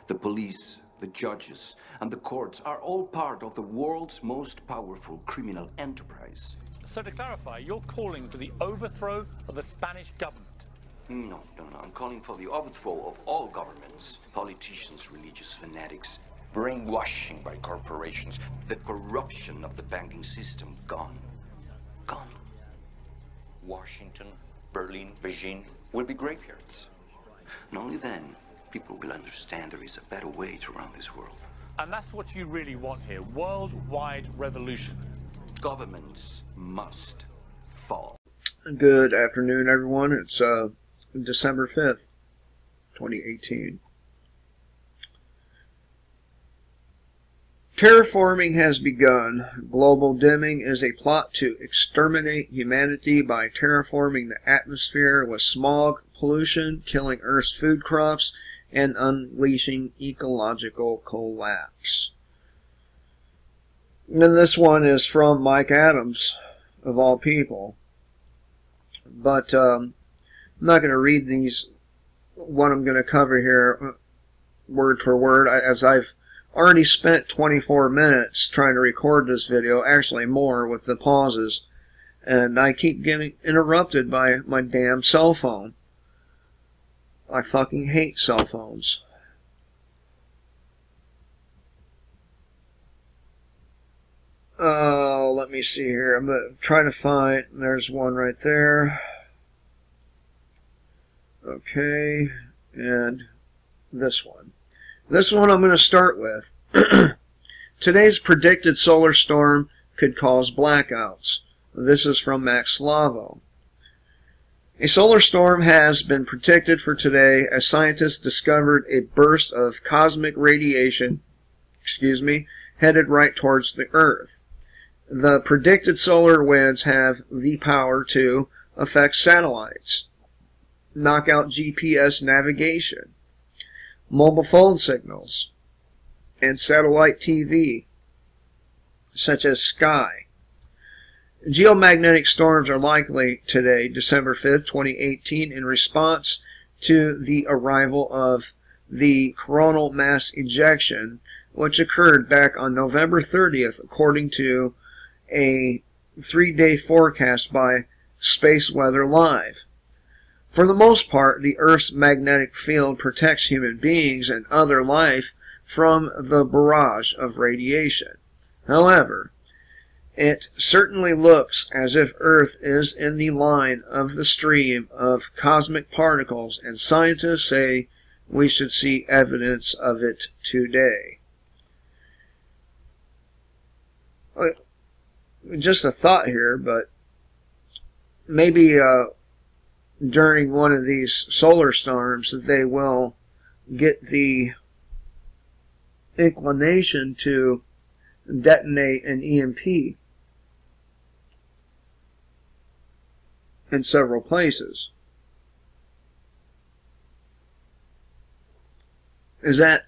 The police, the judges, and the courts are all part of the world's most powerful criminal enterprise. So to clarify, you're calling for the overthrow of the Spanish government? No. I'm calling for the overthrow of all governments, politicians, religious fanatics, brainwashing by corporations, the corruption of the banking system gone. Gone. Washington, Berlin, Beijing will be graveyards. And only then people will understand there is a better way to run this world. And that's what you really want here, worldwide revolution. Governments must fall. Good afternoon, everyone. It's December 5th, 2018. Terraforming has begun. Global dimming is a plot to exterminate humanity by terraforming the atmosphere with smog, pollution, killing Earth's food crops, and unleashing ecological collapse. And this one is from Mike Adams, of all people. But I'm not going to read what I'm going to cover here word for word, as I've already spent 24 minutes trying to record this video, actually more with the pauses, and I keep getting interrupted by my damn cell phone. I fucking hate cell phones. Oh, let me see here. I'm going to try to find... There's one right there. Okay, and this one. This one I'm going to start with. Today's predicted solar storm could cause blackouts. This is from Max Slavo. A solar storm has been predicted for today as scientists discovered a burst of cosmic radiation, headed right towards the Earth. The predicted solar winds have the power to affect satellites, knock out GPS navigation, mobile phone signals, and satellite TV, such as Sky. Geomagnetic storms are likely today, December 5th, 2018, in response to the arrival of the coronal mass ejection, which occurred back on November 30th, according to a 3-day forecast by Space Weather Live. For the most part, the Earth's magnetic field protects human beings and other life from the barrage of radiation. However, it certainly looks as if Earth is in the line of the stream of cosmic particles, and scientists say we should see evidence of it today. Just a thought here, but maybe during one of these solar storms they will get the inclination to detonate an EMP in several places. Is that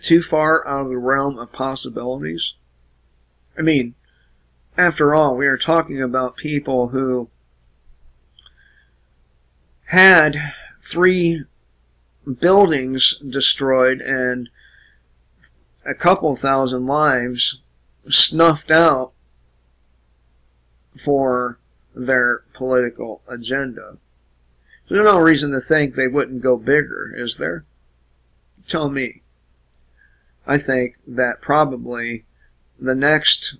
too far out of the realm of possibilities? I mean, after all, we are talking about people who had 3 buildings destroyed and a couple thousand lives snuffed out for their political agenda. There's no reason to think they wouldn't go bigger, is there? Tell me. I think that probably the next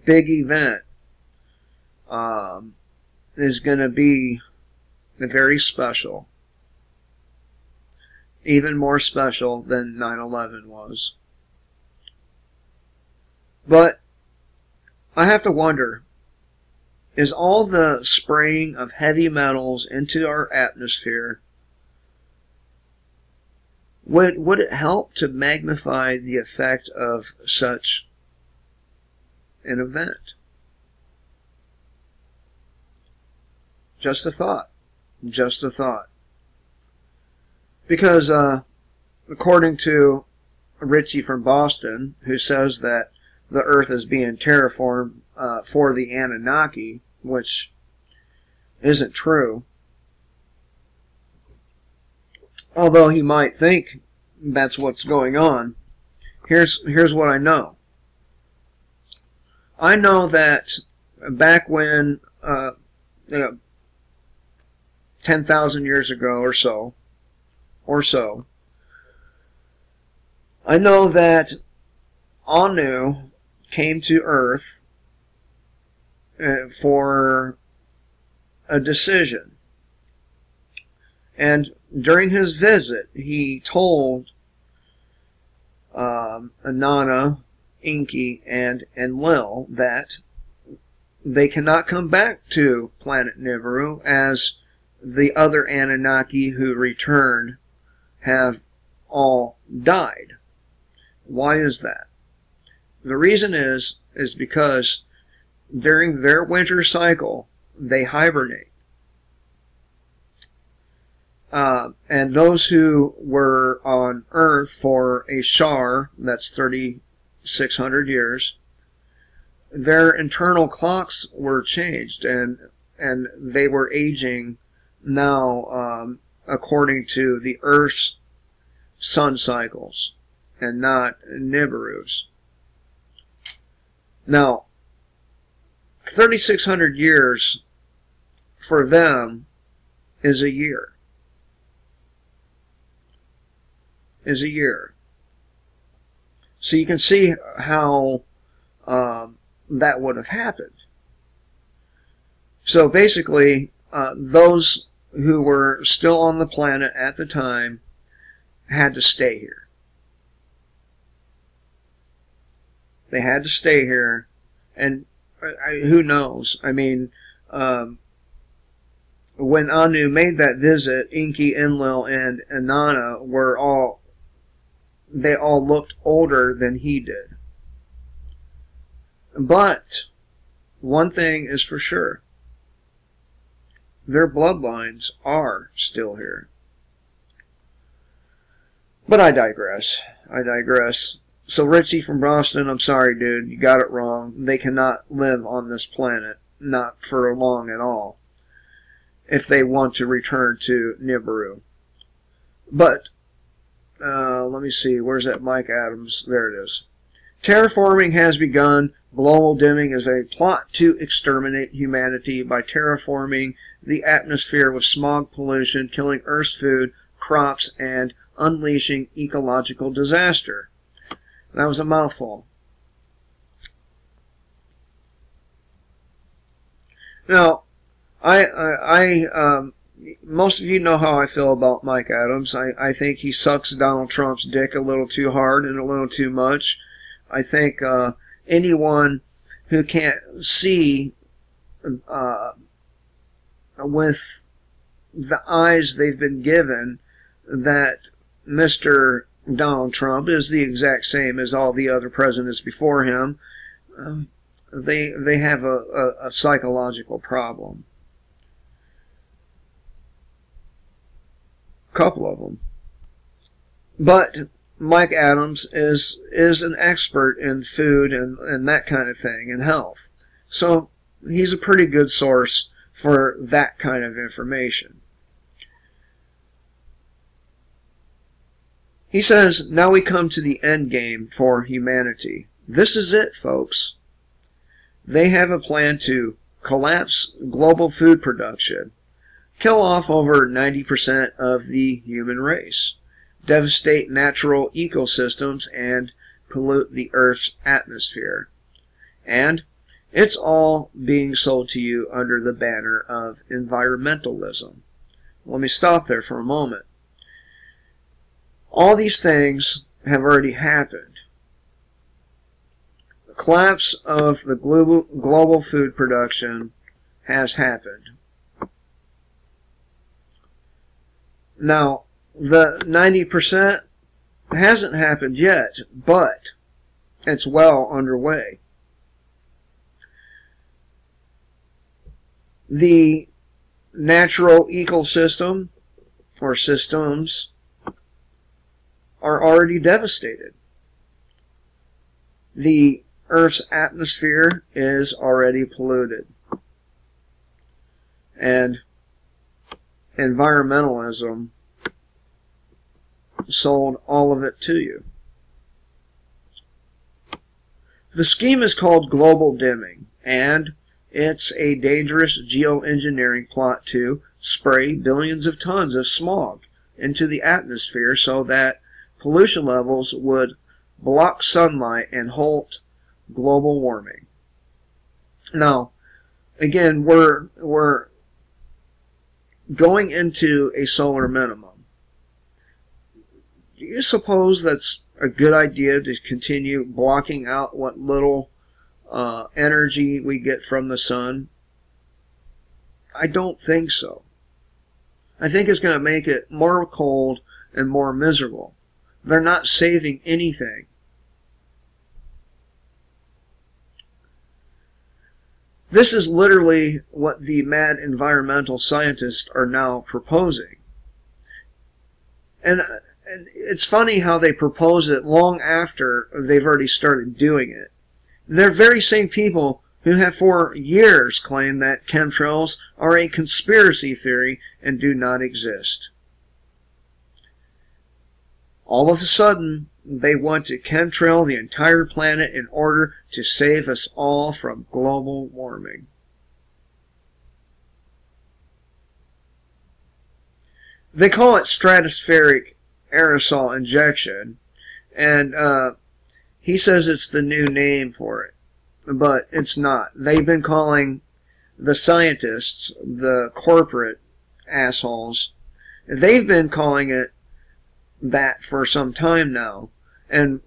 big event is going to be very special. Even more special than 9/11 was. But I have to wonder, is all the spraying of heavy metals into our atmosphere, would it help to magnify the effect of such an event? Just a thought. Just a thought. Because, according to Richie from Boston, who says that the Earth is being terraformed for the Anunnaki, which isn't true, although he might think that's what's going on. Here's what I know. I know that back when 10,000 years ago or so, I know that Anu came to Earth for a decision. And during his visit, he told Inanna, Enki, and Enlil that they cannot come back to planet Nibiru, as the other Anunnaki who returned have all died. Why is that? The reason is because during their winter cycle, they hibernate. And those who were on Earth for a Shar, that's 3,600 years, their internal clocks were changed, and they were aging now according to the Earth's sun cycles and not Nibiru's. Now, 3,600 years for them is a year. So you can see how that would have happened. So basically, those who were still on the planet at the time had to stay here. They had to stay here, and who knows? I mean, when Anu made that visit, Enki, Enlil, and Inanna were all looked older than he did. But one thing is for sure: their bloodlines are still here. But I digress. So Richie from Boston, I'm sorry, dude, you got it wrong. They cannot live on this planet, not for long at all, if they want to return to Nibiru. But let me see, where's that Mike Adams? There it is. Terraforming has begun. Global dimming is a plot to exterminate humanity by terraforming the atmosphere with smog pollution, killing Earth's food, crops, and unleashing ecological disaster. That was a mouthful. Now, most of you know how I feel about Mike Adams. I think he sucks Donald Trump's dick a little too hard and a little too much. I think anyone who can't see with the eyes they've been given that Mr. Donald Trump is the exact same as all the other presidents before him, they have a psychological problem. A couple of them. But Mike Adams is an expert in food and that kind of thing, and health. So he's a pretty good source for that kind of information. He says, now we come to the end game for humanity. This is it, folks. They have a plan to collapse global food production, kill off over 90% of the human race, devastate natural ecosystems, and pollute the Earth's atmosphere. And it's all being sold to you under the banner of environmentalism. Let me stop there for a moment. All these things have already happened. The collapse of the global food production has happened. Now, the 90% hasn't happened yet, but it's well underway. The natural ecosystem, or systems, are already devastated. The Earth's atmosphere is already polluted. And environmentalism sold all of it to you. The scheme is called global dimming, and it's a dangerous geoengineering plot to spray billions of tons of smog into the atmosphere so that pollution levels would block sunlight and halt global warming. Now, again, we're going into a solar minimum. Do you suppose that's a good idea to continue blocking out what little energy we get from the sun? I don't think so. I think it's going to make it more cold and more miserable. They're not saving anything. This is literally what the mad environmental scientists are now proposing. And it's funny how they propose it long after they've already started doing it. They're very same people who have for years claimed that chemtrails are a conspiracy theory and do not exist. All of a sudden, they want to chemtrail the entire planet in order to save us all from global warming. They call it stratospheric aerosol injection, and he says it's the new name for it, but it's not. They've been calling the scientists, the corporate assholes, they've been calling it that for some time now, and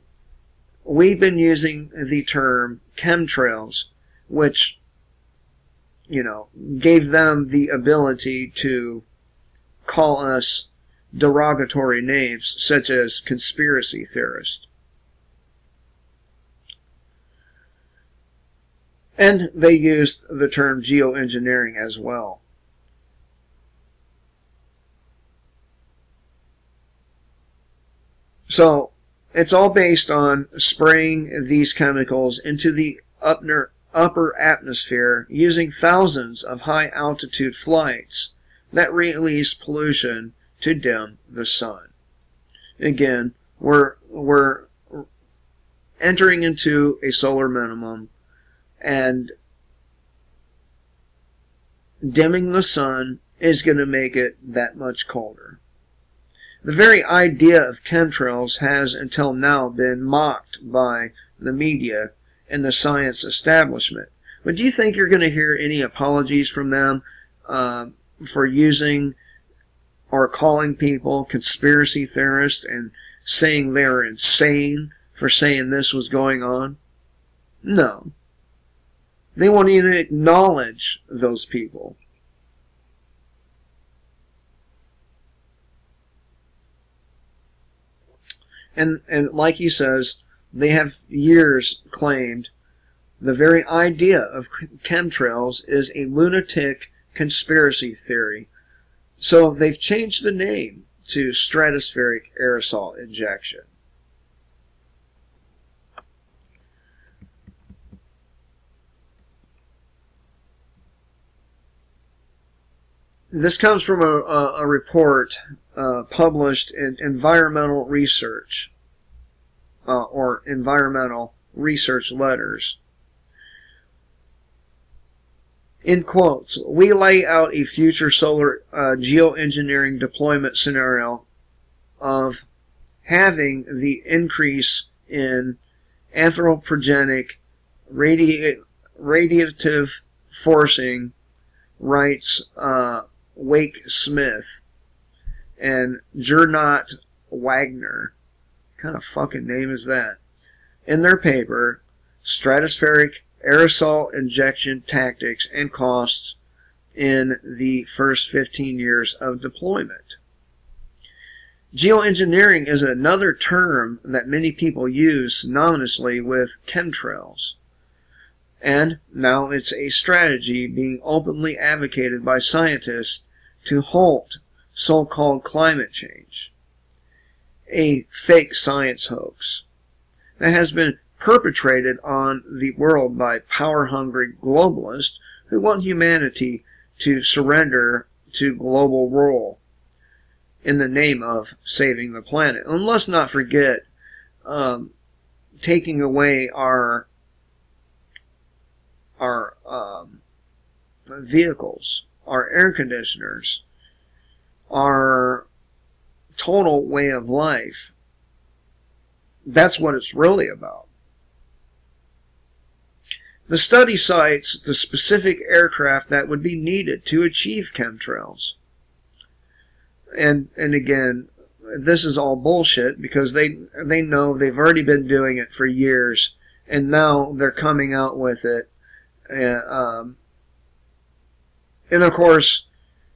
we've been using the term chemtrails, which, you know, gave them the ability to call us derogatory names such as conspiracy theorist. And they used the term geoengineering as well. So it's all based on spraying these chemicals into the upper atmosphere using thousands of high-altitude flights that release pollution to dim the sun. Again, we're entering into a solar minimum, and dimming the sun is going to make it that much colder. The very idea of chemtrails has until now been mocked by the media and the science establishment. But do you think you're going to hear any apologies from them for using or calling people conspiracy theorists and saying they're insane for saying this was going on? No. They won't even acknowledge those people. And like he says, they have years claimed the very idea of chemtrails is a lunatic conspiracy theory. So they've changed the name to stratospheric aerosol injection. This comes from a report published in Environmental Research, or Environmental Research Letters. In quotes, we lay out a future solar geoengineering deployment scenario of having the increase in anthropogenic radiative forcing, writes Wake Smith and Gernot Wagner. What kind of fucking name is that? In their paper, Stratospheric Aerosol Injection Tactics and Costs in the First 15 Years of Deployment. Geoengineering is another term that many people use synonymously with chemtrails. And now it's a strategy being openly advocated by scientists to halt so-called climate change. A fake science hoax that has been perpetrated on the world by power-hungry globalists who want humanity to surrender to global rule. in the name of saving the planet. And let's not forget taking away our vehicles, our air conditioners, our total way of life. That's what it's really about. The study cites the specific aircraft that would be needed to achieve chemtrails. And again, this is all bullshit because they know they've already been doing it for years, and now they're coming out with it. And of course,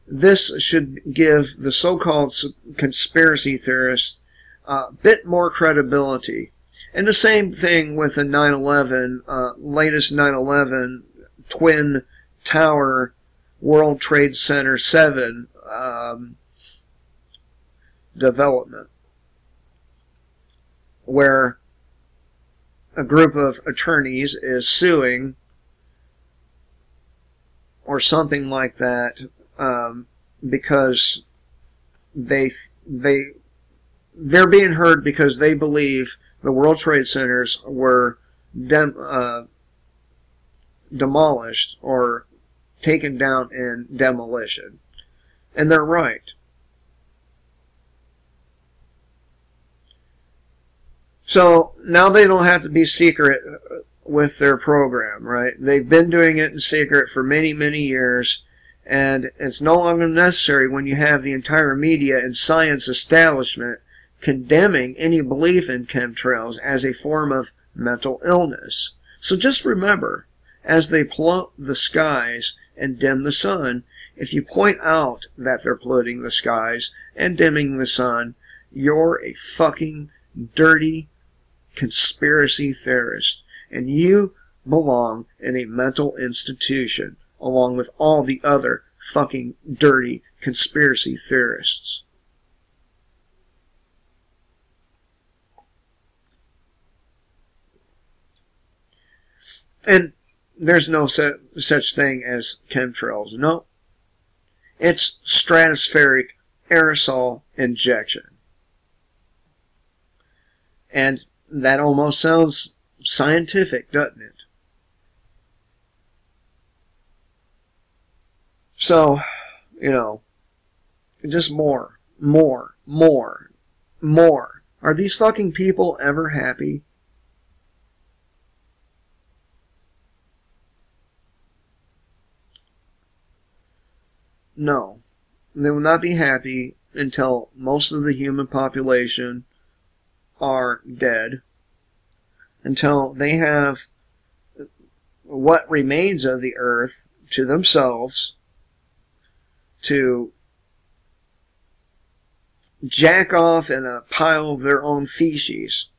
this should give the so-called conspiracy theorists a bit more credibility. And the same thing with the 9/11, latest 9/11 Twin Tower World Trade Center 7 development, where a group of attorneys is suing or something like that, because they're being heard because they believe the World Trade Centers were demolished or taken down in demolition. And they're right. So now they don't have to be secret with their program, right? They've been doing it in secret for many, many years, and it's no longer necessary when you have the entire media and science establishment condemning any belief in chemtrails as a form of mental illness. So just remember, as they pollute the skies and dim the sun, if you point out that they're polluting the skies and dimming the sun, you're a fucking dirty conspiracy theorist, and you belong in a mental institution along with all the other fucking dirty conspiracy theorists. And there's no such thing as chemtrails. No. It's stratospheric aerosol injection. And that almost sounds scientific, doesn't it? So, you know, just more. Are these fucking people ever happy? No. They will not be happy until most of the human population are dead, until they have what remains of the earth to themselves, to jack off in a pile of their own feces.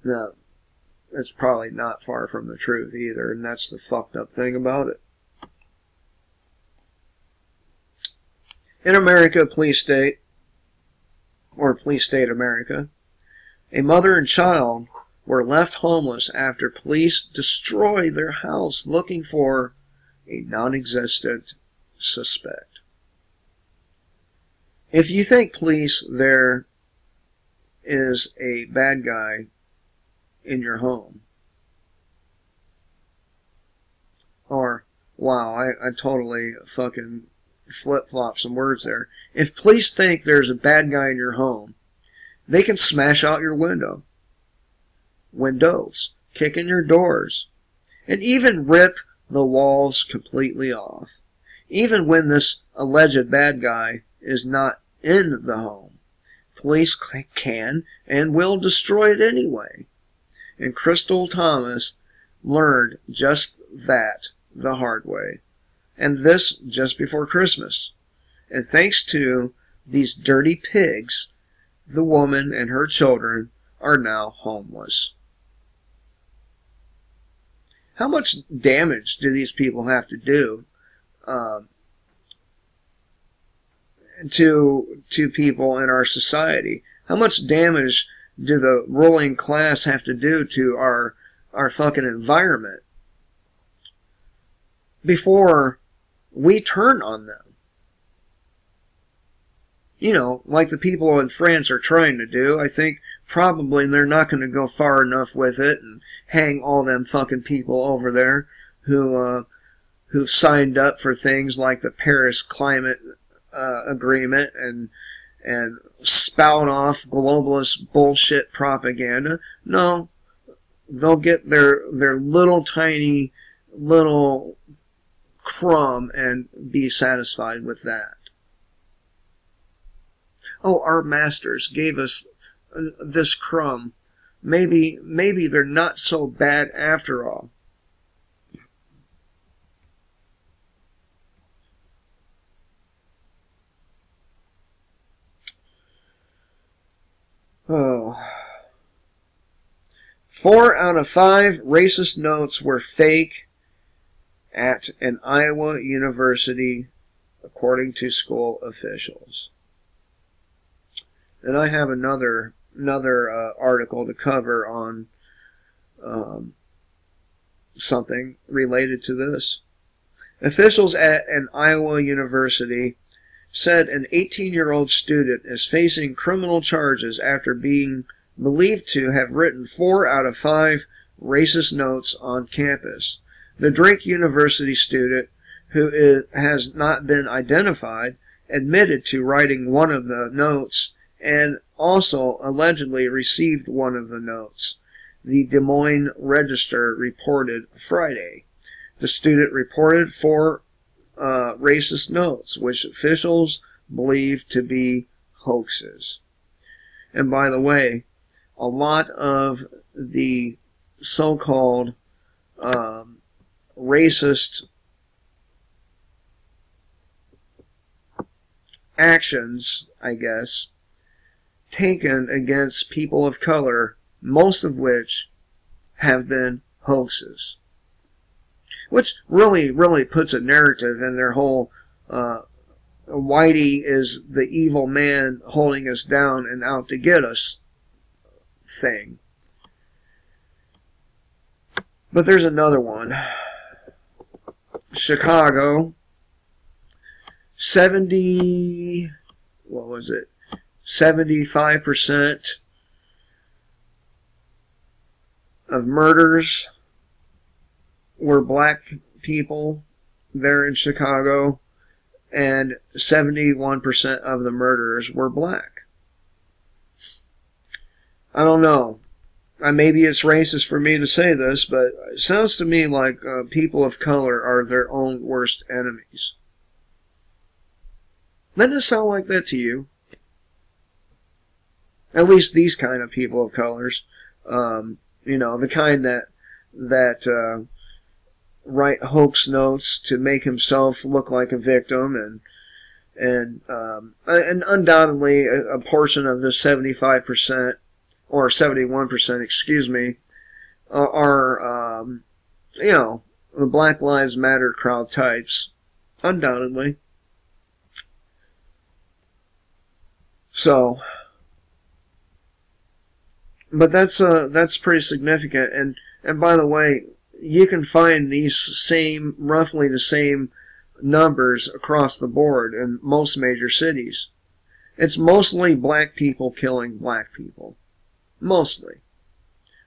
Now, that's probably not far from the truth either, and that's the fucked up thing about it. In America, Police State America, a mother and child were left homeless after police destroyed their house looking for a non-existent suspect. If you think police, there is a bad guy in your home. Or, wow, I totally fucking flip-flop some words there. If police think there's a bad guy in your home, they can smash out your windows, kick in your doors, and even rip the walls completely off. Even when this alleged bad guy is not in the home, police can and will destroy it anyway. And Crystal Thomas learned just that the hard way. And this just before Christmas. And thanks to these dirty pigs, the woman and her children are now homeless. How much damage do these people have to do to people in our society? How much damage do the ruling class have to do to our fucking environment before we turn on them. You know, like the people in France are trying to do. I think probably they're not going to go far enough with it and hang all them fucking people over there who've signed up for things like the Paris Climate Agreement and spout off globalist bullshit propaganda. No, they'll get their little tiny little crumb and be satisfied with that. Oh, our masters gave us this crumb. Maybe they're not so bad after all. Oh. 4 out of 5 racist notes were fake at an Iowa university, according to school officials. And I have another article to cover on something related to this. Officials at an Iowa university said an 18-year-old student is facing criminal charges after being believed to have written 4 out of 5 racist notes on campus. The Drake University student, who has not been identified, admitted to writing one of the notes and also allegedly received one of the notes, the Des Moines Register reported Friday. The student reported 4 racist notes, which officials believe to be hoaxes. And by the way, a lot of the so-called racist actions, I guess, taken against people of color, most of which have been hoaxes. Which really puts a narrative in their whole Whitey is the evil man holding us down and out to get us thing. But there's another one. Chicago, 75% of murders were black people there in Chicago, and 71% of the murderers were black. I don't know. Maybe it's racist for me to say this, but it sounds to me like people of color are their own worst enemies. Doesn't it sound like that to you? At least these kind of people of colors. You know, the kind that write hoax notes to make himself look like a victim, and undoubtedly a portion of the 75%, or 71%, excuse me, are, you know, the Black Lives Matter crowd types. Undoubtedly. So, but that's pretty significant. And by the way, you can find these roughly the same numbers across the board in most major cities. It's mostly black people killing black people. Mostly.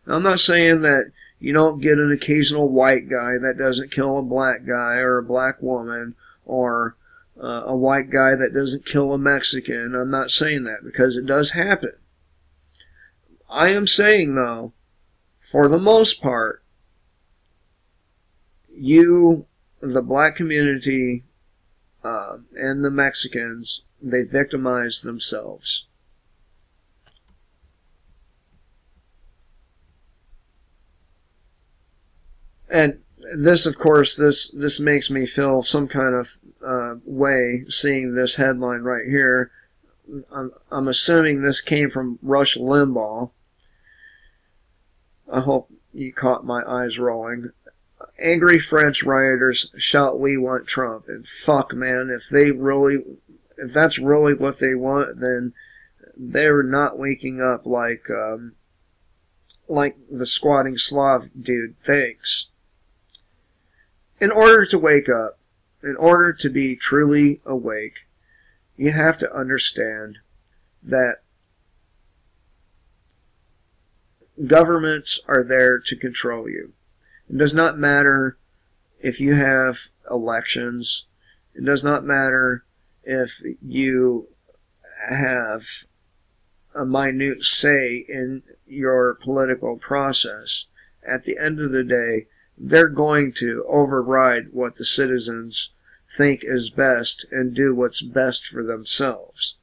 Now, I'm not saying that you don't get an occasional white guy that doesn't kill a black guy or a black woman, or a white guy that doesn't kill a Mexican. I'm not saying that, because it does happen. I am saying, though, for the most part, the black community, and the Mexicans, they victimize themselves. And this, of course, this makes me feel some kind of way seeing this headline right here. I'm assuming this came from Rush Limbaugh. I hope you caught my eyes rolling. Angry French rioters shout, "We want Trump." And fuck, man, if that's really what they want, then they're not waking up like the squatting Slav dude thinks. In order to wake up, in order to be truly awake, you have to understand that governments are there to control you. It does not matter if you have elections. It does not matter if you have a minute say in your political process. At the end of the day, they're going to override what the citizens think is best and do what's best for themselves.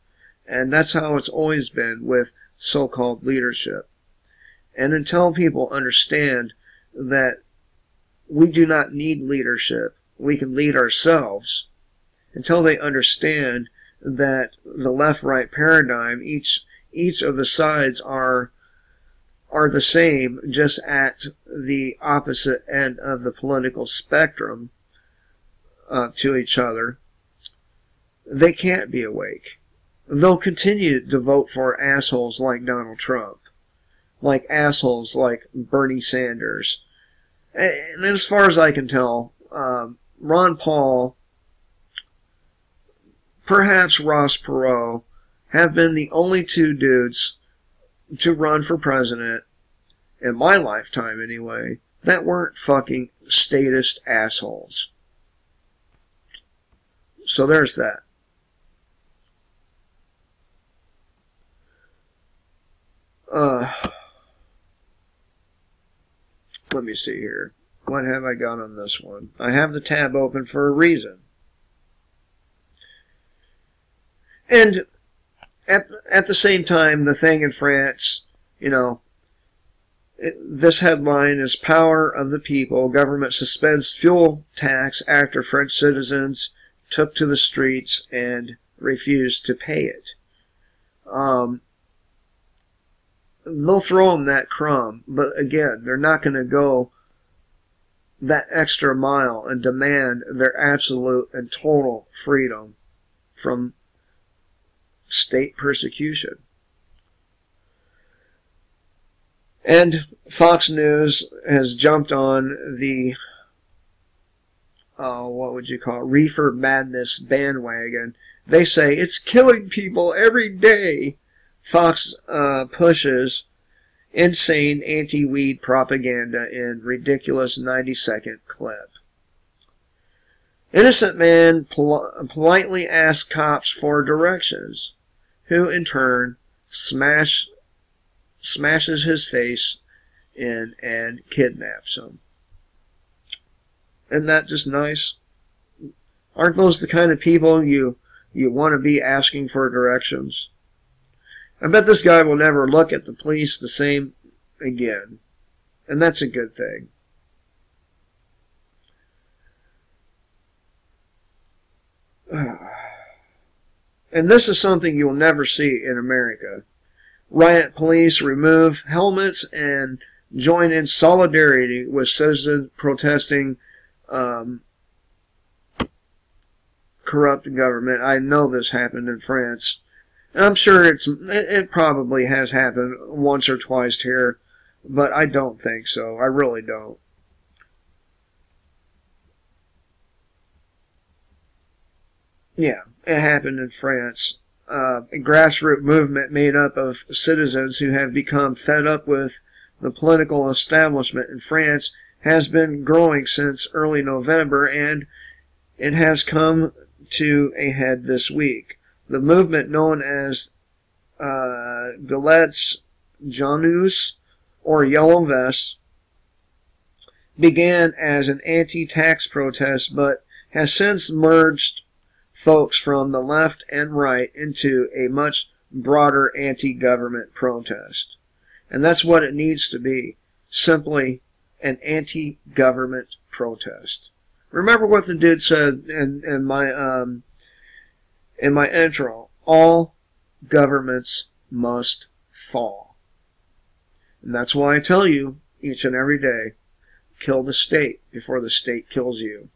And that's how it's always been with so-called leadership. And until people understand that we do not need leadership, we can lead ourselves, until they understand that the left-right paradigm, each of the sides are the same, just at the opposite end of the political spectrum to each other, they can't be awake. They'll continue to vote for assholes like Donald Trump, like assholes like Bernie Sanders. And as far as I can tell, Ron Paul, perhaps Ross Perot, have been the only two dudes to run for president, in my lifetime anyway, that weren't fucking statist assholes. So there's that. Let me see here. What have I got on this one? I have the tab open for a reason. And at the same time, the thing in France, you know, this headline is Power of the People. Government suspends fuel tax after French citizens took to the streets and refused to pay it. They'll throw them that crumb, but again, they're not going to go that extra mile and demand their absolute and total freedom from state persecution. And Fox News has jumped on the, what would you call it, reefer madness bandwagon. They say it's killing people every day. Fox pushes insane anti-weed propaganda in ridiculous 90-second clip. Innocent man politely asks cops for directions, who in turn smashes his face in and kidnaps him. Isn't that just nice? Aren't those the kind of people you want to be asking for directions? I bet this guy will never look at the police the same again. And that's a good thing. And this is something you'll never see in America. Riot police remove helmets and join in solidarity with citizens protesting corrupt government. I know this happened in France. And I'm sure it probably has happened once or twice here, but I don't think so. I really don't. Yeah, it happened in France. A grassroots movement made up of citizens who have become fed up with the political establishment in France has been growing since early November, and it has come to a head this week. The movement, known as Gilets Jaunes, or Yellow Vests, began as an anti-tax protest, but has since merged folks from the left and right into a much broader anti-government protest. And that's what it needs to be. Simply an anti-government protest. Remember what the dude said in my intro. All governments must fall. And that's why I tell you each and every day, kill the state before the state kills you.